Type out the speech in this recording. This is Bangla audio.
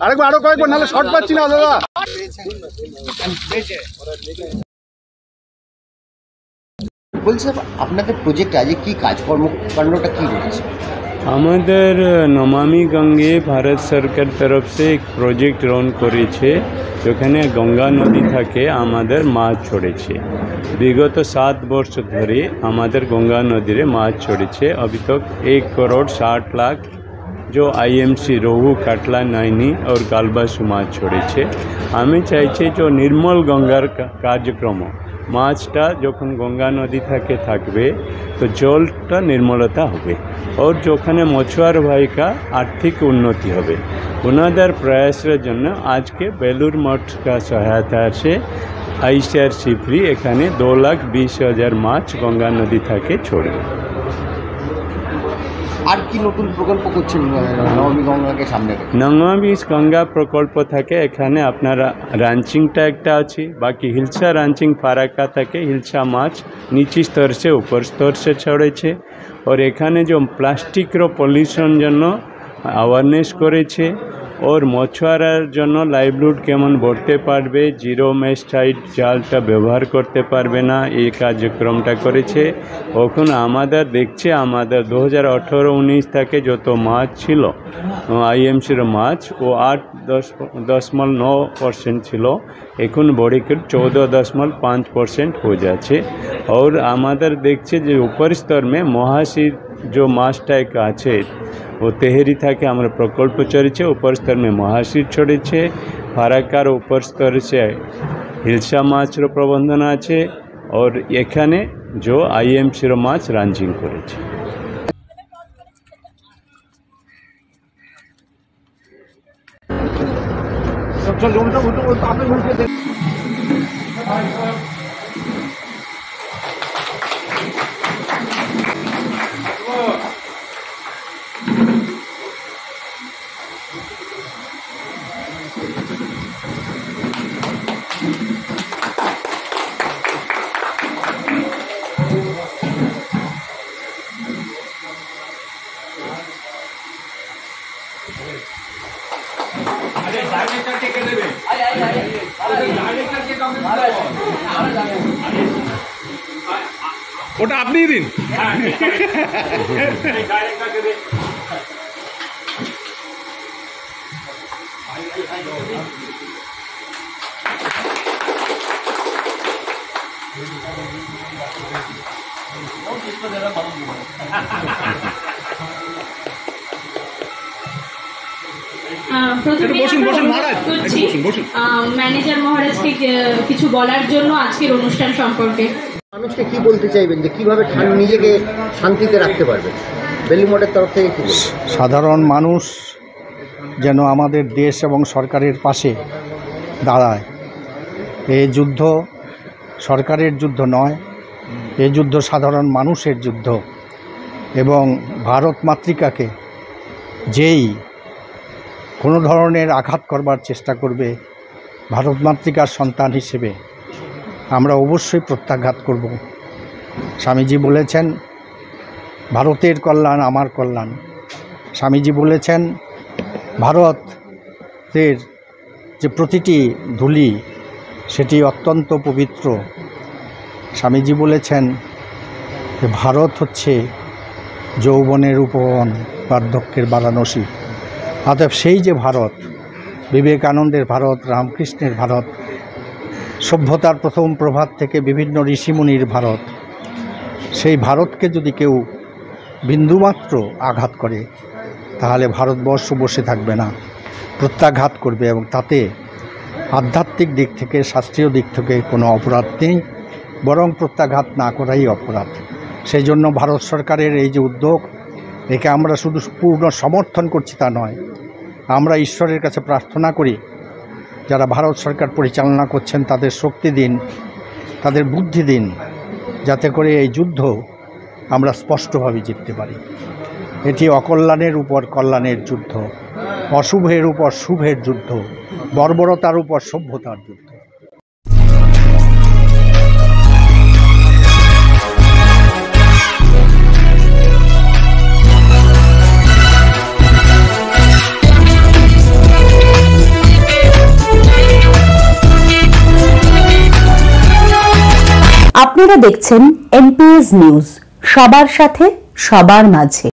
আরেকবার আরো কয়েকবার, নাহলে শর্ট পাচ্ছি না দাদা। বলছি আপনাদের প্রজেক্টে আজ কি কাজকর্মকাণ্ডটা কি রয়েছে? আমাদের নমামি গঙ্গে ভারত সরকার তরফ से एक প্রজেক্ট রন করেছে, যেখানে গঙ্গা নদী থেকে আমাদের মাছ ছড়েছে। বিগত 7 বর্ষ ধরে আমাদের গঙ্গা নদীরে মাছ ছড়েছে। अभी तक 1 करोड़ 60 लाख जो आईएमसी रोहू काटला नैनी और गालबासु माछ ছড়েছে। আমি চাইছি যে নির্মল গঙ্গার কার্যক্রম, মাছটা যখন গঙ্গা নদী থেকে থাকবে তো জলটা নির্মলতা হবে, और যেখানে মছুয়ার ভাইকা আর্থিক উন্নতি হবে। ওনাদের প্রয়াসের জন্য আজকে বেলুর মঠ কা সহায়তা আছে আইসিআরসি ফ্রি এখানে 2,20,000 মাছ গঙ্গা নদী থেকে ছড়বে। আর কি নতুন প্রকল্প করছেন নমামি গঙ্গাকে সামনে রেখে? নমামি গঙ্গা প্রকল্প থেকে এখানে আপনার রাঞ্চিংটা একটা আছে, বাকি হিলসা রাঞ্চিং ফারাক্কা থেকে হিলসা মাছ নিচু স্তর से ऊपर স্তর से ছড়েছে। और এখানে যে প্লাস্টিকর পলিউশন জন্য অ্যাওয়ারনেস করেছে, और মছুয়ারার জন্য লাইভলিহুড কেমন বড়তে পারবে, জিরো মেস্টাইড জালটা ব্যবহার করতে পারবে না, এই কার্যক্রমটা করেছে। এখন আমাদের দেখছে আমাদের 2018-19 থেকে যত মাছ ছিল আইএমসির মাছ ও 8.9% ছিল, এখন বড়ে করে 14.5% हो যাচ্ছে। और আমাদের দেখছে যে উপর স্তর में মহাশির जो মাছটা আছে ও তেহেরি থাকে আমরা প্রকল্প চলেছে, উপর স্তর में মহাশির ছড়েছে। ফারাক্কার উপর স্তর से হিলসা মাছের প্রবন্ধন আছে, और এখানে जो আইএমসির মাছ রাঞ্চিং করেছে। ওটা আপনিই দিন। ম্যানেজার মহারাজকে কিছু বলার জন্য আজকের অনুষ্ঠান সম্পর্কে মানুষকে কি বলতে চাইবেন, যে কিভাবে নিজেকে শান্তিতে রাখতে পারবে বেলুর মঠের তরফ থেকে? কি সাধারণ মানুষ যেন আমাদের দেশ এবং সরকারের পাশে দাঁড়ায়। এই যুদ্ধ সরকারের যুদ্ধ নয়, এই যুদ্ধ সাধারণ মানুষের যুদ্ধ। এবং ভারত মাতৃকাকে যেই কোনো ধরনের আঘাত করবার চেষ্টা করবে, ভারত মাতৃকার সন্তান হিসেবে আমরা অবশ্যই প্রত্যাঘাত করব। স্বামীজি বলেছেন ভারতের কল্যাণ আমার কল্যাণ। স্বামীজি বলেছেন ভারতের যে প্রতিটি ধূলি সেটি অত্যন্ত পবিত্র। স্বামীজি বলেছেন যে ভারত হচ্ছে যৌবনের উপবন, বার্ধক্যের বারাণসী। অতএব সেই যে ভারত, বিবেকানন্দের ভারত, রামকৃষ্ণের ভারত, সভ্যতার প্রথম প্রভাত থেকে বিভিন্ন ঋষিমুনির ভারত, সেই ভারতকে যদি কেউ বিন্দুমাত্র আঘাত করে তাহলে ভারতবর্ষ বসে থাকবে না, প্রত্যাঘাত করবে। এবং তাতে আধ্যাত্মিক দিক থেকে, শাস্ত্রীয় দিক থেকে কোনো অপরাধ নেই, বরং প্রত্যাঘাত না করাই অপরাধ। সেই জন্য ভারত সরকারের এই যে উদ্যোগ, একে আমরা শুধু পূর্ণ সমর্থন করছি তা নয়, আমরা ঈশ্বরের কাছে প্রার্থনা করি যারা ভারত সরকার পরিচালনা করছেন তাদের শক্তি দিন, তাদের বুদ্ধি দিন, যাতে করে এই যুদ্ধ আমরা স্পষ্টভাবে জিততে পারি। এটি অকল্যাণের উপর কল্যাণের যুদ্ধ, অশুভের উপর শুভের যুদ্ধ, বর্বরতার উপর সভ্যতার যুদ্ধ। আপনারা দেখছেন এনপিএস নিউজ, সবার সাথে সবার মাঝে।